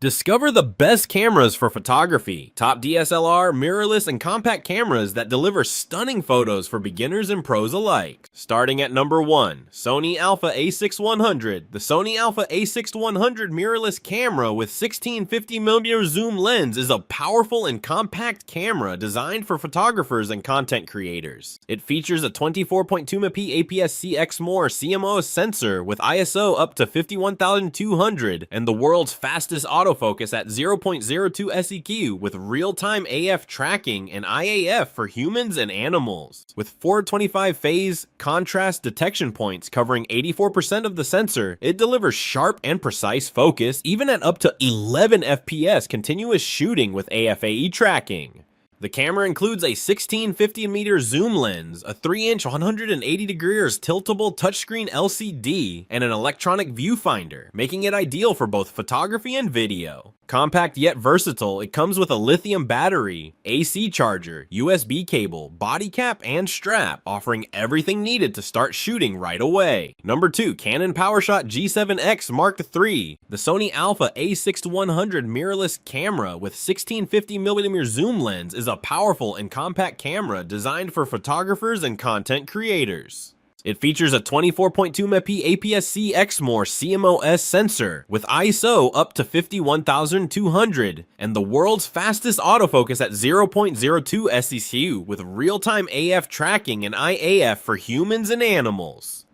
Discover the best cameras for photography. Top DSLR, mirrorless, and compact cameras that deliver stunning photos for beginners and pros alike. Starting at number 1, Sony Alpha A6100. The Sony Alpha A6100 mirrorless camera with 1650mm zoom lens is a powerful and compact camera designed for photographers and content creators. It features a 24.2MP APS-C Exmor CMOS sensor with ISO up to 51200 and the world's fastest autofocus at 0.02 SEQ with real-time AF tracking and IAF for humans and animals. With 425 phase contrast detection points covering 84% of the sensor, it delivers sharp and precise focus even at up to 11 FPS continuous shooting with AFAE tracking. The camera includes a 1650mm zoom lens, a 3-inch 180° tiltable touchscreen LCD, and an electronic viewfinder, making it ideal for both photography and video. Compact yet versatile, it comes with a lithium battery, AC charger, USB cable, body cap, and strap, offering everything needed to start shooting right away. Number 2, Canon PowerShot G7X Mark III. The Sony Alpha A6100 mirrorless camera with 1650mm zoom lens is a powerful and compact camera designed for photographers and content creators. It features a 24.2MP APS-C Exmor CMOS sensor with ISO up to 51200 and the world's fastest autofocus at 0.02 SEQ with real-time AF tracking and IAF for humans and animals.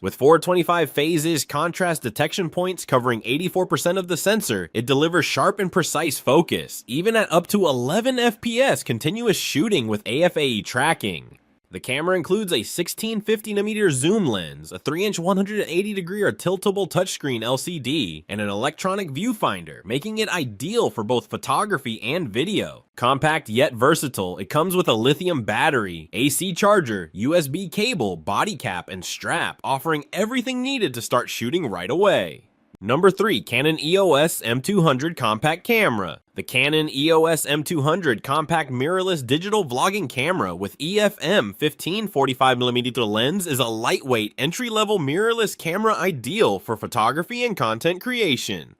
With 425 phases contrast detection points covering 84% of the sensor, it delivers sharp and precise focus, even at up to 11 FPS continuous shooting with AFAE tracking. The camera includes a 1650mm zoom lens, a 3-inch 180° tiltable touchscreen LCD, and an electronic viewfinder, making it ideal for both photography and video. Compact yet versatile, it comes with a lithium battery, AC charger, USB cable, body cap, and strap, offering everything needed to start shooting right away. Number 3, Canon EOS M200 Compact Camera. The Canon EOS M200 compact mirrorless digital vlogging camera with EFM 15-45mm lens is a lightweight, entry-level mirrorless camera ideal for photography and content creation.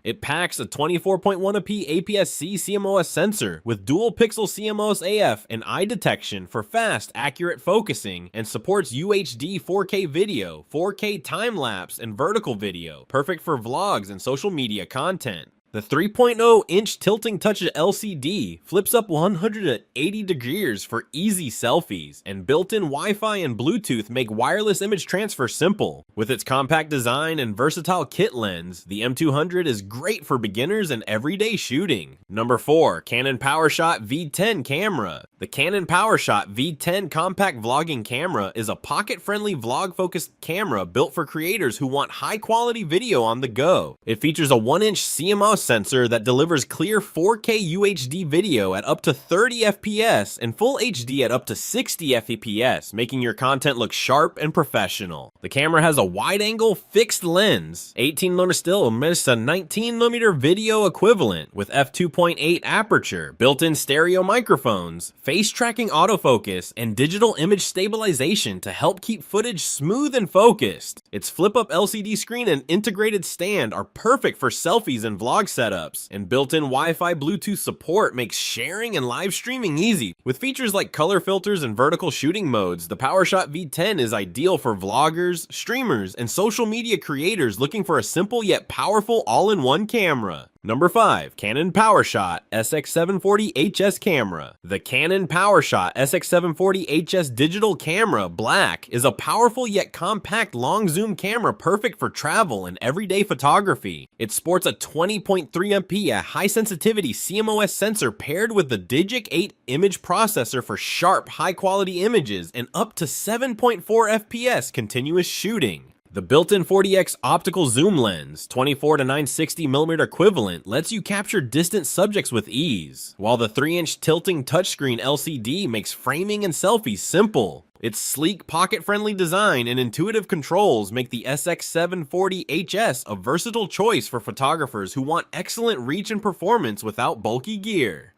It packs a 24.1MP APS-C CMOS sensor with dual pixel CMOS AF and eye detection for fast, accurate focusing and supports UHD 4K video, 4K time-lapse, and vertical video, perfect for vlogs and social media content. The 3.0-inch tilting touch LCD flips up 180 degrees for easy selfies, and built-in Wi-Fi and Bluetooth make wireless image transfer simple. With its compact design and versatile kit lens, the M200 is great for beginners and everyday shooting. Number 4, Canon PowerShot V10 Camera. The Canon PowerShot V10 compact vlogging camera is a pocket-friendly vlog-focused camera built for creators who want high-quality video on the go. It features a 1-inch CMOS sensor that delivers clear 4K UHD video at up to 30 FPS and full HD at up to 60 FPS, making your content look sharp and professional. The camera has a wide-angle fixed lens, 18mm still amidst a 19mm video equivalent with f2.8 aperture, built-in stereo microphones, face-tracking autofocus, and digital image stabilization to help keep footage smooth and focused. Its flip-up LCD screen and integrated stand are perfect for selfies and vlog setups, and built-in Wi-Fi Bluetooth support makes sharing and live streaming easy. With features like color filters and vertical shooting modes, the PowerShot V10 is ideal for vloggers, streamers, and social media creators looking for a simple yet powerful all-in-one camera. Number 5, Canon PowerShot SX740HS Camera. The Canon PowerShot SX740HS digital camera Black is a powerful yet compact long zoom camera perfect for travel and everyday photography. It sports a 20.3MP high sensitivity CMOS sensor paired with the Digic 8 image processor for sharp, high quality images and up to 7.4 FPS continuous shooting. The built-in 40x optical zoom lens, 24 to 960mm equivalent, lets you capture distant subjects with ease, while the 3-inch tilting touchscreen LCD makes framing and selfies simple. Its sleek, pocket-friendly design and intuitive controls make the SX740HS a versatile choice for photographers who want excellent reach and performance without bulky gear.